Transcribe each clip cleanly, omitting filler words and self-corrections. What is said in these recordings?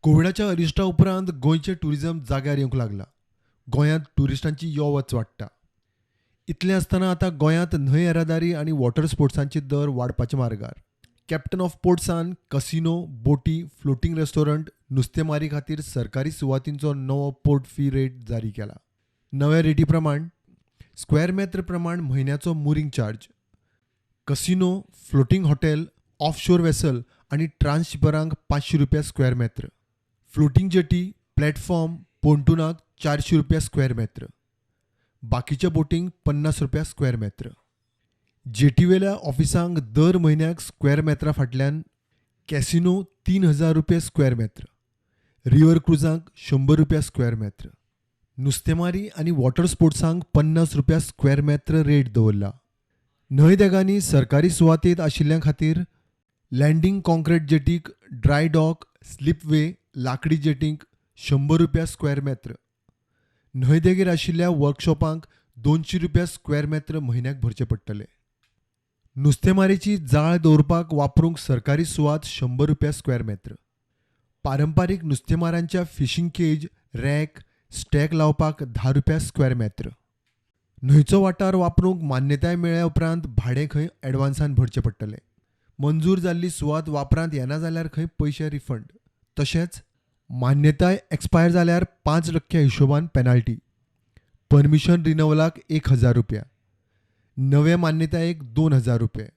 कोविडाच्या अरिश्टा उपरांत गोंयचें टुरिजम जाग्यार येवंक लागला. गोंयांत टुरिस्टांची यो वच वाडटा. इतलें आसतना आतां गोंयांत न्हंय येरादारी आनी वॉटर स्पोर्ट्सांचे दर वाडपाच्या मार्गार. कॅप्टन ऑफ पोर्ट्सान कसिनो, बोटी, फ्लोटिंग रेस्टॉरंट, नुस्तेमारी खातीर सरकारी सुवातींचो नवो पोर्ट फी रेट जारी केला. नव्या रेटी प्रमाण स्क्वेअर मेत्र प्रमाण म्हयन्याचो mooring charge. Casino, floating hotel, offshore vessel आनी ट्रान्सशिपरांक ₹500 स्क्वेअर मेत्र. फ्लोटिंग जेटी, प्लॅटफॉर्म, पोंटूनाक ₹400 स्क्वेअर मेत्र. बाकीच्या बोटींक ₹50 स्क्वेअर मेत्र. जेटीवेल्या ऑफिसांक दर म्हयन्याक स्क्वेअर मेत्रा फाटल्यान कॅसिनो ₹3000 स्क्वेअर मेत्र. रिव्हर क्रुजांक ₹100 स्क्वेअर मेत्र. नुस्तेमारी आनी वॉटर स्पोर्ट्सांक ₹50 स्क्वेअर मेत्र रेट दवरला. न्हंय देगांनी सरकारी सुवातेंत आशिल्ल्यां खातीर लँडिंग कॉन्क्रीट जेटीक, ड्राय डॉक, स्लिपवे, लाकडी जेटींक ₹100 स्क्वेअर मेत्र. न्हंय देगेर आशिल्ल्या वर्कशॉपांक ₹200 स्क्वेअर मेत्र म्हयन्याक भरचे पडटले. नुस्तेमारेची जाळ दवरपाक वापरूंक सरकारी सुवात ₹100 स्क्वेअर मेत्र. पारंपारीक नुस्तेमारांच्या फिशिंग केज, रॅक, स्टॅक लावपाक ₹10 स्क्वेअर मेत्र. न्हंयचो वाठार वापरूंक मान्यताय मेळ्ळ्या उपरांत भाडें खंय एडवान्सान भरचें पडटलें. मंजूर जाल्ली सुवात वापरांत येना जाल्यार खंय पयशे रिफंड. तशेंच मान्यताय एक्सपायर जाल्यार 5% हिशोबान पेनाल्टी. परमिशन रिनवलाक ₹1000. नवे मान्यतायेक ₹2000.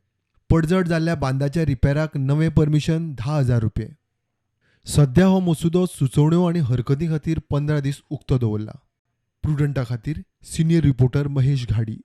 पडझड जाल्ल्या बांदाच्या रिपेराक नवें परमिशन ₹10,000. सध्या हो मसुदो सुचोवण्यो आनी हरकती खातीर 15 दीस उक्तो दवरला. प्रुडंटा खातीर सिनियर रिपोर्टर महेश घाडी.